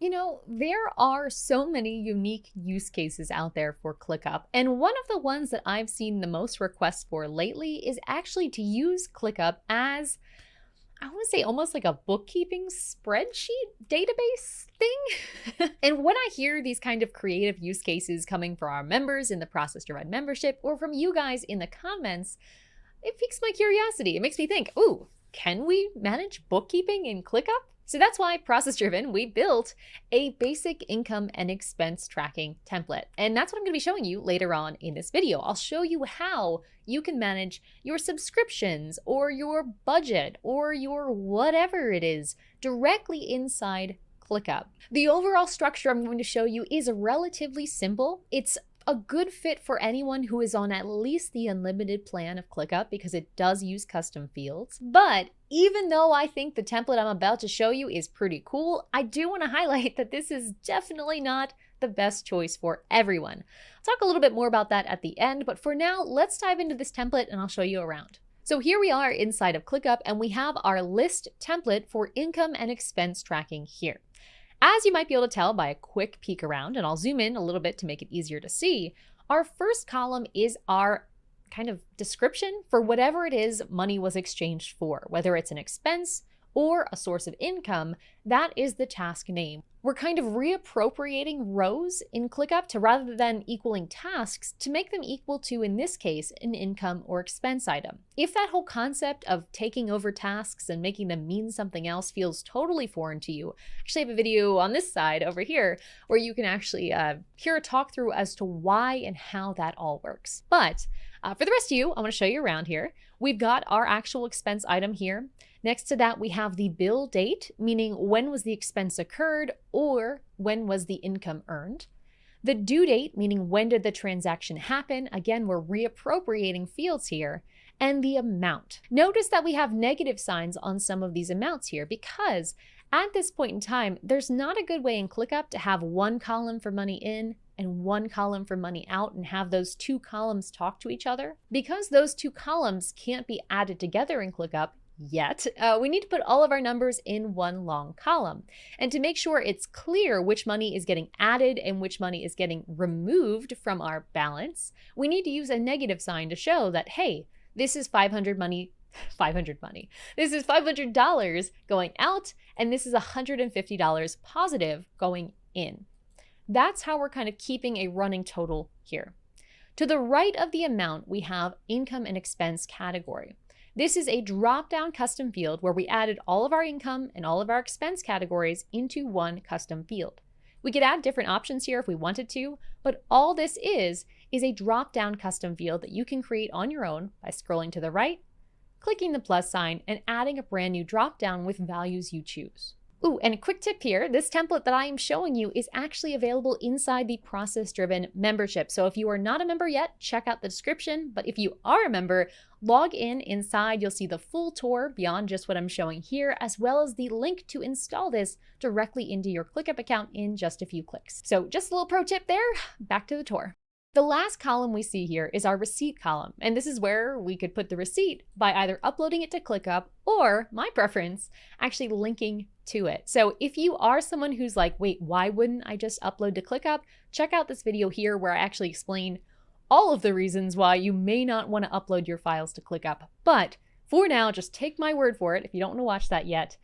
You know, there are so many unique use cases out there for ClickUp, and one of the ones that I've seen the most requests for lately is actually to use ClickUp as, I want to say, almost like a bookkeeping spreadsheet database thing. And when I hear these kind of creative use cases coming from our members in the ProcessDriven membership or from you guys in the comments, it piques my curiosity. It makes me think, ooh, can we manage bookkeeping in ClickUp? So that's why ProcessDriven, we built a basic income and expense tracking template. And that's what I'm going to be showing you later on in this video. I'll show you how you can manage your subscriptions or your budget or your whatever it is directly inside ClickUp. The overall structure I'm going to show you is relatively simple. It's a good fit for anyone who is on at least the unlimited plan of ClickUp because it does use custom fields. But even though I think the template I'm about to show you is pretty cool, I do want to highlight that this is definitely not the best choice for everyone. I'll talk a little bit more about that at the end, but for now, let's dive into this template and I'll show you around. So here we are inside of ClickUp and we have our list template for income and expense tracking here. As you might be able to tell by a quick peek around, and I'll zoom in a little bit to make it easier to see, our first column is our kind of description for whatever it is money was exchanged for, whether it's an expense or a source of income. That is the task name. We're kind of reappropriating rows in ClickUp to, rather than equaling tasks, to make them equal to, in this case, an income or expense item. If that whole concept of taking over tasks and making them mean something else feels totally foreign to you, I actually have a video on this side over here where you can actually hear a talk through as to why and how that all works. But for the rest of you, I want to show you around here. We've got our actual expense item here. Next to that, we have the bill date, meaning when was the expense occurred or when was the income earned. The due date, meaning when did the transaction happen. Again, we're reappropriating fields here. And the amount. Notice that we have negative signs on some of these amounts here because at this point in time, there's not a good way in ClickUp to have one column for money in and one column for money out and have those two columns talk to each other. Because those two columns can't be added together in ClickUp yet, we need to put all of our numbers in one long column. And to make sure it's clear which money is getting added and which money is getting removed from our balance, we need to use a negative sign to show that, hey, this is $500 money. This is $500 going out, and this is $150 positive going in. That's how we're kind of keeping a running total here. To the right of the amount, we have income and expense category. This is a drop-down custom field where we added all of our income and all of our expense categories into one custom field. We could add different options here if we wanted to, but all this is a drop-down custom field that you can create on your own by scrolling to the right, clicking the plus sign, and adding a brand new drop-down with values you choose. Ooh, and a quick tip here, this template that I am showing you is actually available inside the ProcessDriven membership. So if you are not a member yet, check out the description. But if you are a member, log in inside. You'll see the full tour beyond just what I'm showing here, as well as the link to install this directly into your ClickUp account in just a few clicks. So just a little pro tip there, back to the tour. The last column we see here is our receipt column, and this is where we could put the receipt by either uploading it to ClickUp or, my preference, actually linking to it. So if you are someone who's like, wait, why wouldn't I just upload to ClickUp? Check out this video here where I actually explain all of the reasons why you may not want to upload your files to ClickUp. But for now, just take my word for it if you don't want to watch that yet.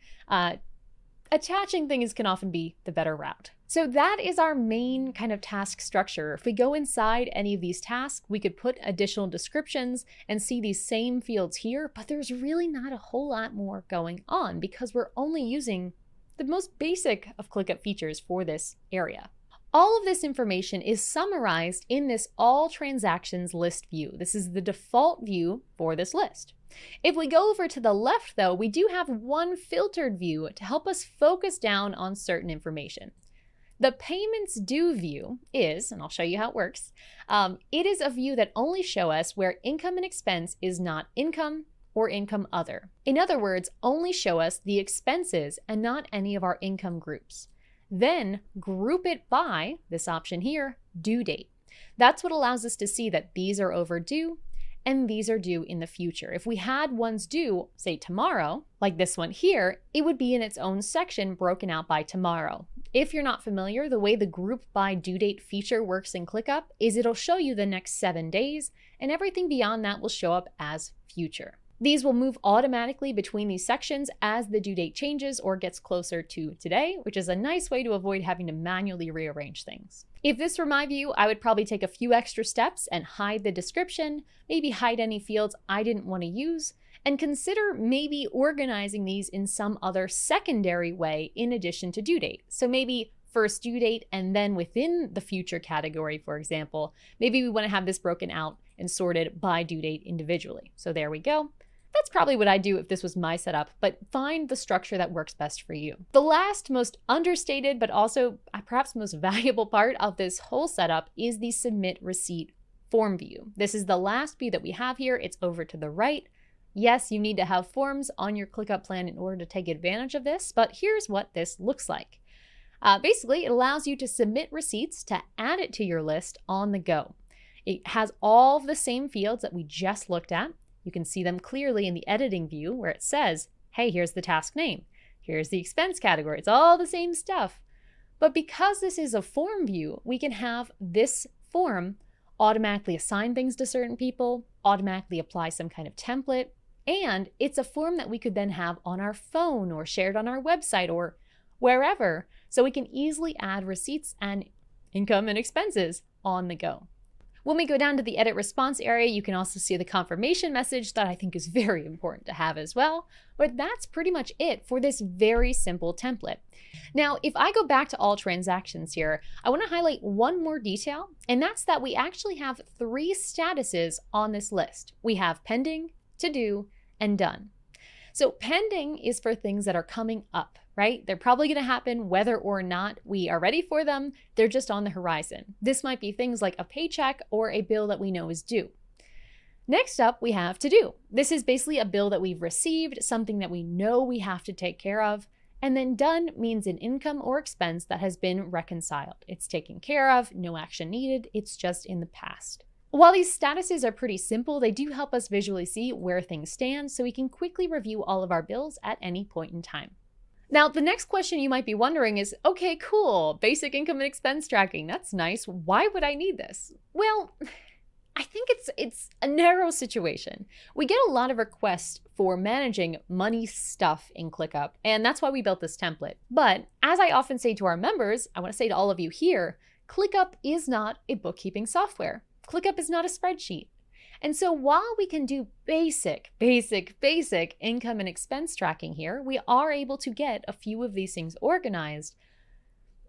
Attaching things can often be the better route. So that is our main kind of task structure. If we go inside any of these tasks, we could put additional descriptions and see these same fields here, but there's really not a whole lot more going on because we're only using the most basic of ClickUp features for this area. All of this information is summarized in this all transactions list view. This is the default view for this list. If we go over to the left though, we do have one filtered view to help us focus down on certain information. The payments due view is, and I'll show you how it works, it is a view that only shows us where income and expense is not income or income other. In other words, only show us the expenses and not any of our income groups. Then group it by, this option here, due date. That's what allows us to see that these are overdue and these are due in the future. If we had ones due, say tomorrow, like this one here, it would be in its own section broken out by tomorrow. If you're not familiar, the way the group by due date feature works in ClickUp is it'll show you the next 7 days, and everything beyond that will show up as future. These will move automatically between these sections as the due date changes or gets closer to today, which is a nice way to avoid having to manually rearrange things. If this were my view, I would probably take a few extra steps and hide the description, maybe hide any fields I didn't want to use, and consider maybe organizing these in some other secondary way in addition to due date. So maybe first due date, and then within the future category, for example, maybe we want to have this broken out and sorted by due date individually. So there we go. That's probably what I'd do if this was my setup, but find the structure that works best for you. The last, most understated, but also perhaps most valuable part of this whole setup is the Submit Receipt Form View. This is the last view that we have here. It's over to the right. Yes, you need to have forms on your ClickUp plan in order to take advantage of this, but here's what this looks like. Basically, it allows you to submit receipts to add it to your list on the go. It has all of the same fields that we just looked at. You can see them clearly in the editing view where it says, hey, here's the task name. Here's the expense category. It's all the same stuff. But because this is a form view, we can have this form automatically assign things to certain people, automatically apply some kind of template, and it's a form that we could then have on our phone or shared on our website or wherever, so we can easily add receipts and income and expenses on the go. When we go down to the edit response area, you can also see the confirmation message that I think is very important to have as well. But that's pretty much it for this very simple template. Now, if I go back to all transactions here, I want to highlight one more detail, and that's that we actually have 3 statuses on this list. We have pending, to do, and done. So pending is for things that are coming up, right? They're probably going to happen whether or not we are ready for them. They're just on the horizon. This might be things like a paycheck or a bill that we know is due. Next up, we have to do. This is basically a bill that we've received, something that we know we have to take care of. And then done means an income or expense that has been reconciled. It's taken care of, no action needed. It's just in the past. While these statuses are pretty simple, they do help us visually see where things stand so we can quickly review all of our bills at any point in time. Now, the next question you might be wondering is, okay, cool, basic income and expense tracking, that's nice. Why would I need this? Well, I think it's a narrow situation. We get a lot of requests for managing money stuff in ClickUp, and that's why we built this template. But as I often say to our members, I want to say to all of you here, ClickUp is not a bookkeeping software. ClickUp is not a spreadsheet. And so while we can do basic income and expense tracking here, we are able to get a few of these things organized.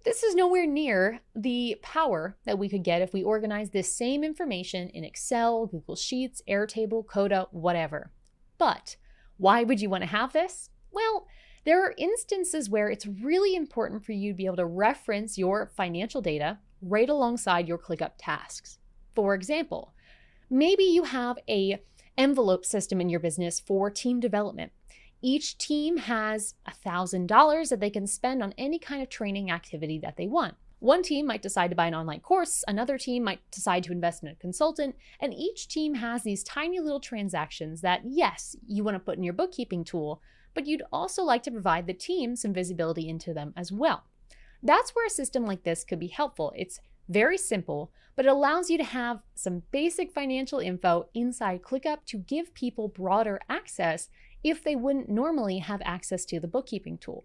This is nowhere near the power that we could get if we organize this same information in Excel, Google Sheets, Airtable, Coda, whatever. But why would you want to have this? Well, there are instances where it's really important for you to be able to reference your financial data right alongside your ClickUp tasks. For example, maybe you have an envelope system in your business for team development. Each team has $1,000 that they can spend on any kind of training activity that they want. One team might decide to buy an online course, another team might decide to invest in a consultant, and each team has these tiny little transactions that, yes, you want to put in your bookkeeping tool, but you'd also like to provide the team some visibility into them as well. That's where a system like this could be helpful. It's very simple, but it allows you to have some basic financial info inside ClickUp to give people broader access if they wouldn't normally have access to the bookkeeping tool.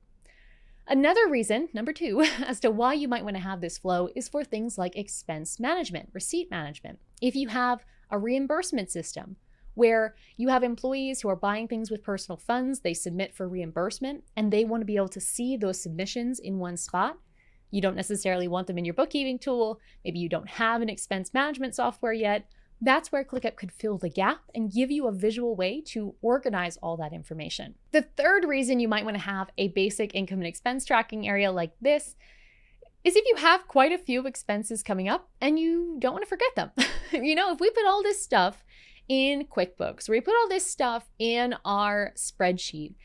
Another reason, number 2, as to why you might want to have this flow is for things like expense management, receipt management. If you have a reimbursement system where you have employees who are buying things with personal funds, they submit for reimbursement, and they want to be able to see those submissions in one spot, you don't necessarily want them in your bookkeeping tool, maybe you don't have an expense management software yet, that's where ClickUp could fill the gap and give you a visual way to organize all that information. The third reason you might want to have a basic income and expense tracking area like this is if you have quite a few expenses coming up and you don't want to forget them. If we put all this stuff in QuickBooks, or we put all this stuff in our spreadsheet,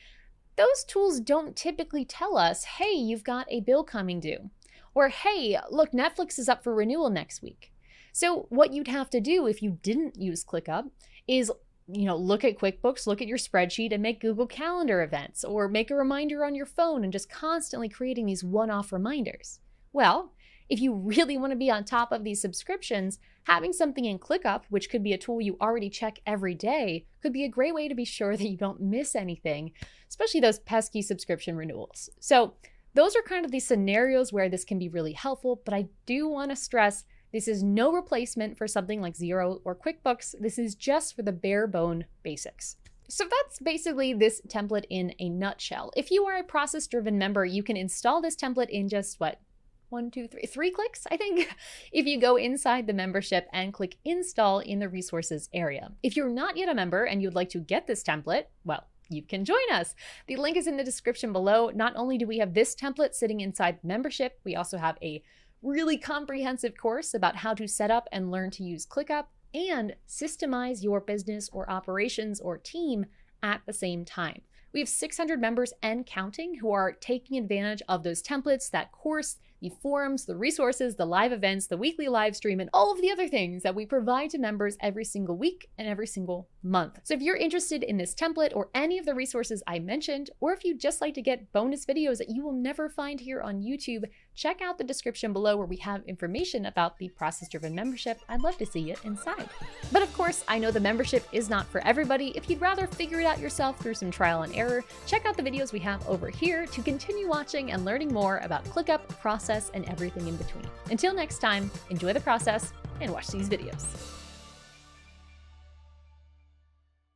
those tools don't typically tell us, hey, you've got a bill coming due. Or, hey, look, Netflix is up for renewal next week. So what you'd have to do if you didn't use ClickUp is, look at QuickBooks, look at your spreadsheet and make Google Calendar events, or make a reminder on your phone and just constantly creating these one-off reminders. Well, if you really want to be on top of these subscriptions, having something in ClickUp, which could be a tool you already check every day, could be a great way to be sure that you don't miss anything, especially those pesky subscription renewals. So those are kind of the scenarios where this can be really helpful, but I do want to stress this is no replacement for something like Xero or QuickBooks. This is just for the bare bone basics. So that's basically this template in a nutshell. If you are a process-driven member, you can install this template in just three clicks, I think, if you go inside the membership and click install in the resources area. If you're not yet a member and you'd like to get this template, well, you can join us. The link is in the description below. Not only do we have this template sitting inside the membership, we also have a really comprehensive course about how to set up and learn to use ClickUp and systemize your business or operations or team at the same time. We have 600 members and counting who are taking advantage of those templates, that course, the forums, the resources, the live events, the weekly live stream, and all of the other things that we provide to members every single week and every single month. So if you're interested in this template or any of the resources I mentioned, or if you'd just like to get bonus videos that you will never find here on YouTube, check out the description below where we have information about the process-driven membership. I'd love to see it inside. But of course, I know the membership is not for everybody. If you'd rather figure it out yourself through some trial and error, check out the videos we have over here to continue watching and learning more about ClickUp, process, and everything in between. Until next time, enjoy the process and watch these videos.